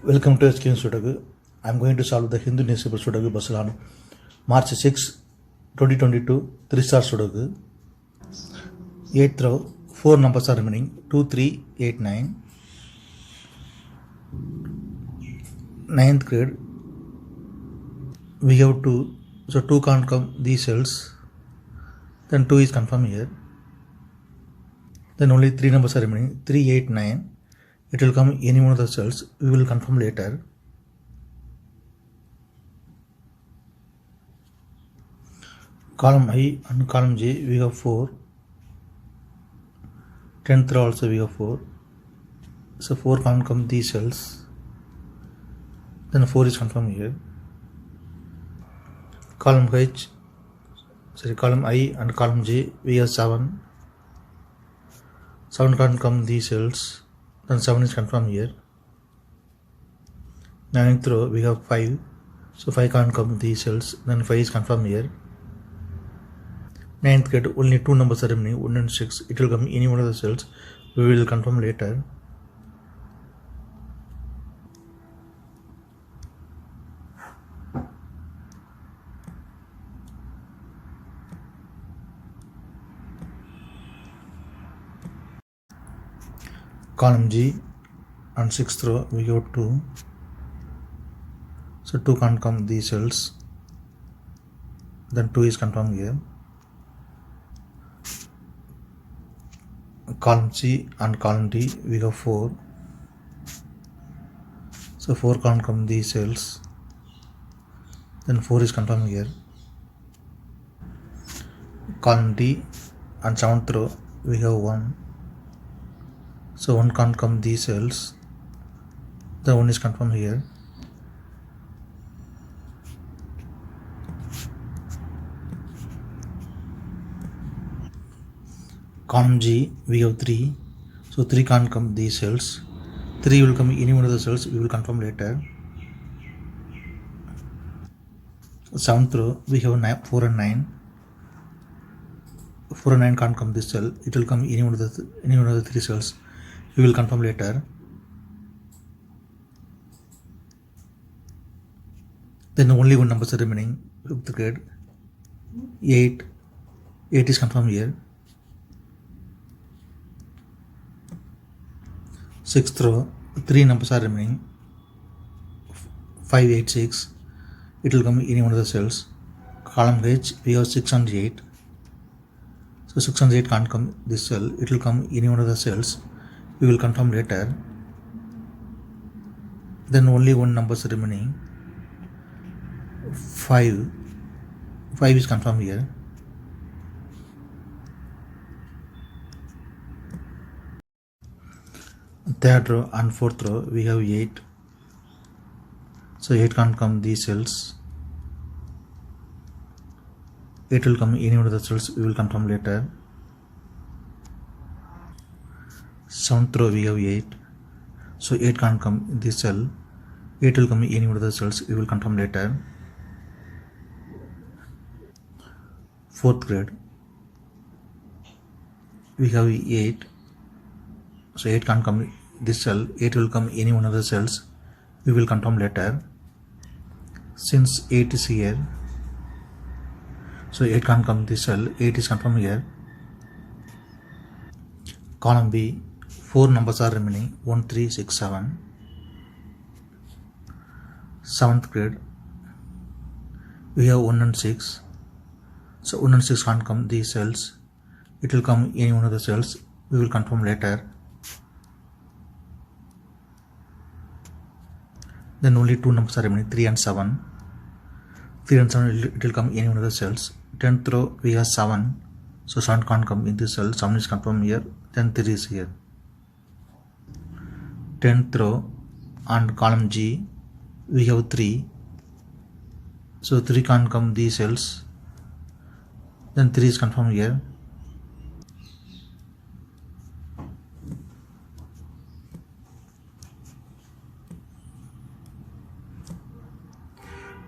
Welcome to SkVm Sudoku. I am going to solve the Hindu newspaper Sudoku puzzle on March 6, 2022, 3-star Sudoku. 8th row, 4 numbers are remaining, 2, 3, 8, 9. 9th grade, we have 2, so 2 can't come these cells, then 2 is confirmed here. Then only 3 numbers are remaining, 3, 8, 9. It will come any one of the cells, we will confirm later. Column I and column J we have 4. 10th row also we have 4. So 4 can't come these cells. Then 4 is confirmed here. Column I and column J we have 7. 7 can't come these cells. Then 7 is confirmed here. 9th row we have 5. So 5 can't come these cells. Then 5 is confirmed here. 9th grade only 2 numbers are remaining, 1 and 6. It will come any one of the cells. We will confirm later. Column G and 6th row we have 2. So 2 can't come these cells. Then 2 is confirmed here. Column C and column D we have 4. So 4 can't come these cells. Then 4 is confirmed here. Column D and 7th row we have 1. So 1 can't come these cells. The 1 is confirmed here. Column G we have 3. So 3 can't come these cells. 3 will come any one of the cells. We will confirm later. 7th row we have 4 and 9. 4 and 9 can't come this cell. It will come any one of the 3 cells. We will confirm later. Then only one number is remaining. 5th grade 8. 8 is confirmed here. 6th row 3 numbers are remaining. 5, 8, 6. It will come any one of the cells. Column H we have 6 and 8. So 6 and 8 can't come this cell. It will come any one of the cells. We will confirm later. Then only one number is remaining. 5. 5 is confirmed here. Third row and 4th row we have 8. So 8 can't come these cells. 8 will come any one of the cells. We will confirm later. 7th row we have 8. So 8 can't come in this cell. 8 will come any one of the cells. We will confirm later. 4th grade we have 8. So 8 can't come this cell. 8 will come any one of the cells. We will confirm later. Since 8 is here, so 8 can't come this cell. 8 is confirmed here. Column B 4 numbers are remaining, 1, 3, 6, 7. 7th grade we have 1 and 6. So 1 and 6 can't come these cells. It will come any one of the cells. We will confirm later. Then only 2 numbers are remaining, 3 and 7. 3 and 7 it will come any one of the cells. 10th row we have 7. So 7 can't come in this cell. 7 is confirmed here. Then 3 is here. 10th row and column G we have 3. So 3 can't come these cells. Then 3 is confirmed here.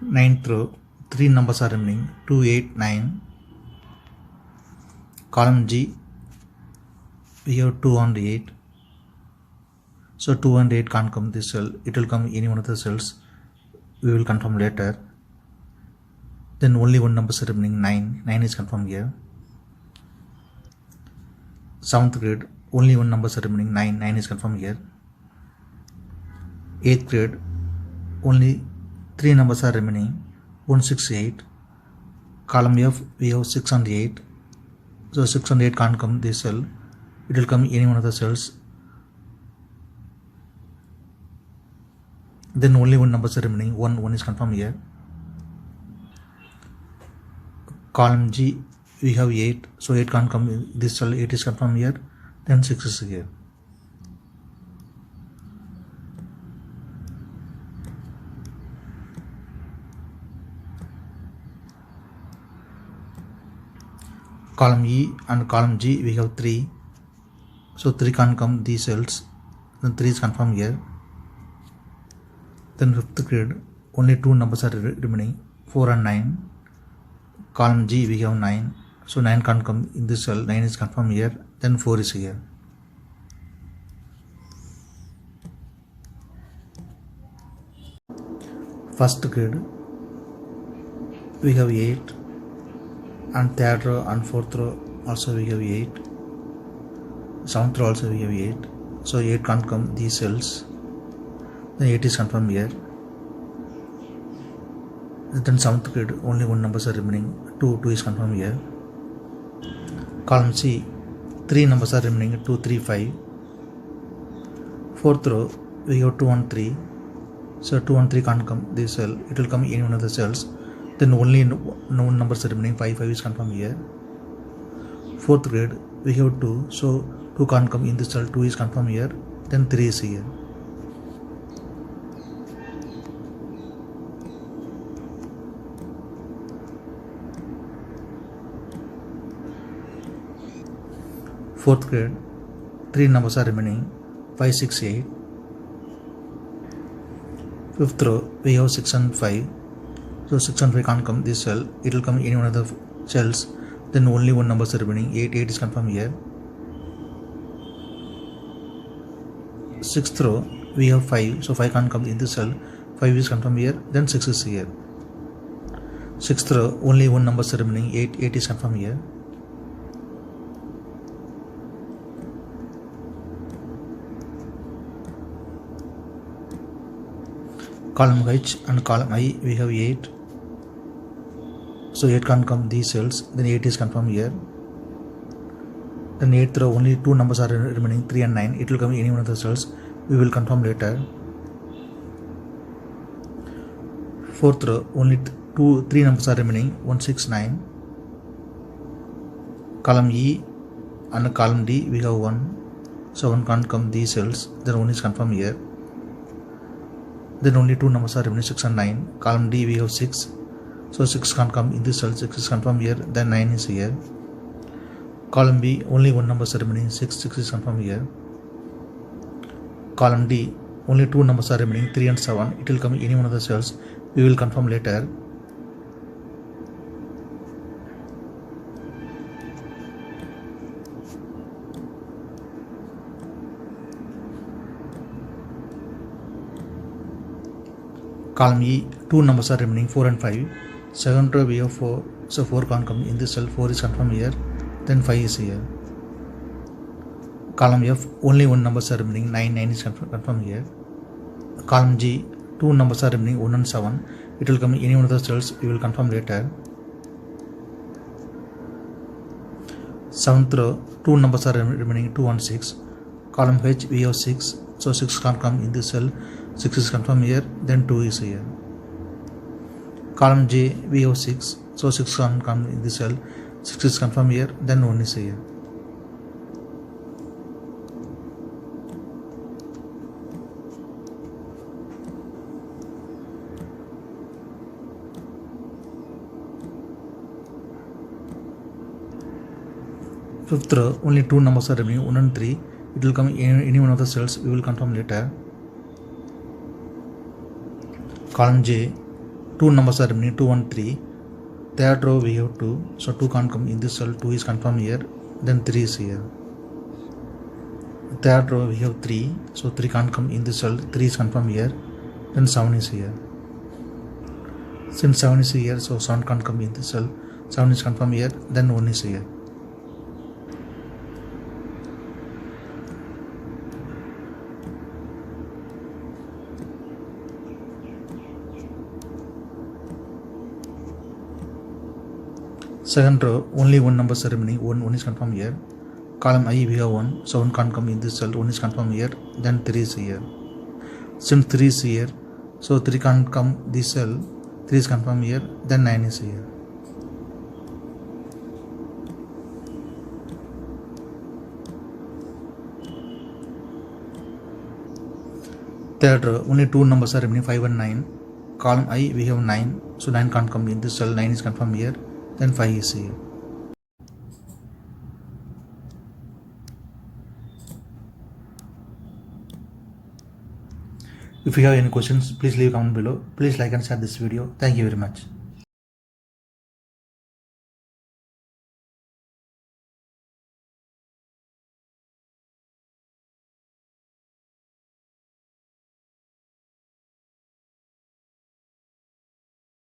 Ninth row 3 numbers are remaining, 2, 8, 9. Column G we have 2 and 8. So 2 and 8 can't come this cell, it will come any one of the cells, we will confirm later. Then only one number is remaining, 9 is confirmed here. 7th grade, only one number is remaining, 9 is confirmed here. 8th grade, only 3 numbers are remaining, 1, 6, 8. Column F, we have 6 and 8. So 6 and 8 can't come this cell, it will come any one of the cells. Then only one number is remaining, 1 is confirmed here. Column G, we have 8, so 8 can't come in this cell, 8 is confirmed here. Then 6 is here. Column E and column G, we have 3, so 3 can't come these cells, then 3 is confirmed here. Then 5th grade, only 2 numbers are remaining, 4 and 9. Column G, we have 9, so 9 can't come in this cell, 9 is confirmed here, then 4 is here. First grade, we have 8, and 3rd row and 4th row also we have 8, 7th row also we have 8, so 8 can't come these cells, then 8 is confirmed here. Then 7th grade, only one numbers are remaining, 2 is confirmed here. Column C, 3 numbers are remaining, 2, 3, 5. 4th row, we have 2 and 3, so 2 and 3 can't come this cell, it will come in one of the cells. Then only no numbers are remaining, 5 is confirmed here. 4th grade, we have 2, so 2 can't come in this cell, 2 is confirmed here, then 3 is here. Fourth grade, 3 numbers are remaining, 5, 6, 8. 5th row, we have 6 and 5. So 6 and 5 can't come this cell, it will come in one of the cells. Then only one number is remaining, 8 is confirmed here. 6th row, we have 5, so 5 can't come in this cell, 5 is confirmed here, then 6 is here. 6th row, only one number is remaining, 8 is confirmed here. Column H and column I, we have 8, so 8 can't come these cells, then 8 is confirmed here. Then 8th row, only 2 numbers are remaining, 3 and 9, it will come in any one of the cells, we will confirm later. 4th row, only 3 numbers are remaining, 1, 6, 9. Column E and column D, we have 1, so 1 can't come these cells, then 1 is confirmed here. Then only 2 numbers are remaining, 6 and 9. Column D, we have 6, so 6 can't come in this cell, 6 is confirmed here, then 9 is here. Column B, only 1 number is remaining, 6 is confirmed here. Column D, only 2 numbers are remaining, 3 and 7, it will come in any one of the cells, we will confirm later. Column E, 2 numbers are remaining, 4 and 5. 7th row, we have 4, so 4 can't come in this cell, 4 is confirmed here, then 5 is here. Column F, only 1 number are remaining, 9 is confirmed here. Column G, 2 numbers are remaining, 1 and 7, it will come in any one of the cells, we will confirm later. 7th row, 2 numbers are remaining, 2 and 6. Column H, we have 6, so 6 can't come in this cell, 6 is confirmed here, then 2 is here. Column J, we have 6, so 6 can't come in this cell, 6 is confirmed here, then 1 is here. Fifth row, only 2 numbers are remaining, 1 and 3, it will come in any one of the cells, we will confirm later. Column J, 2 numbers are remaining, 2 and 3. 3rd row, we have 2, so 2 can't come in this cell, 2 is confirmed here, then 3 is here. Third row we have 3, so 3 can't come in this cell, 3 is confirmed here, then 7 is here. Since 7 is here, so 7 can't come in this cell, 7 is confirmed here, then 1 is here. Second row, only one number ceremony, 1 is confirmed here. Column I we have 1, so 1 can't come in this cell, 1 is confirmed here, then 3 is here. Since 3 is here, so 3 can't come this cell, 3 is confirmed here, then 9 is here. Third row, only 2 numbers are remaining, 5 and 9. Column I we have 9, so 9 can't come in this cell, 9 is confirmed here, then 5 is here. If you have any questions, please leave a comment below. Please like and share this video. Thank you very much.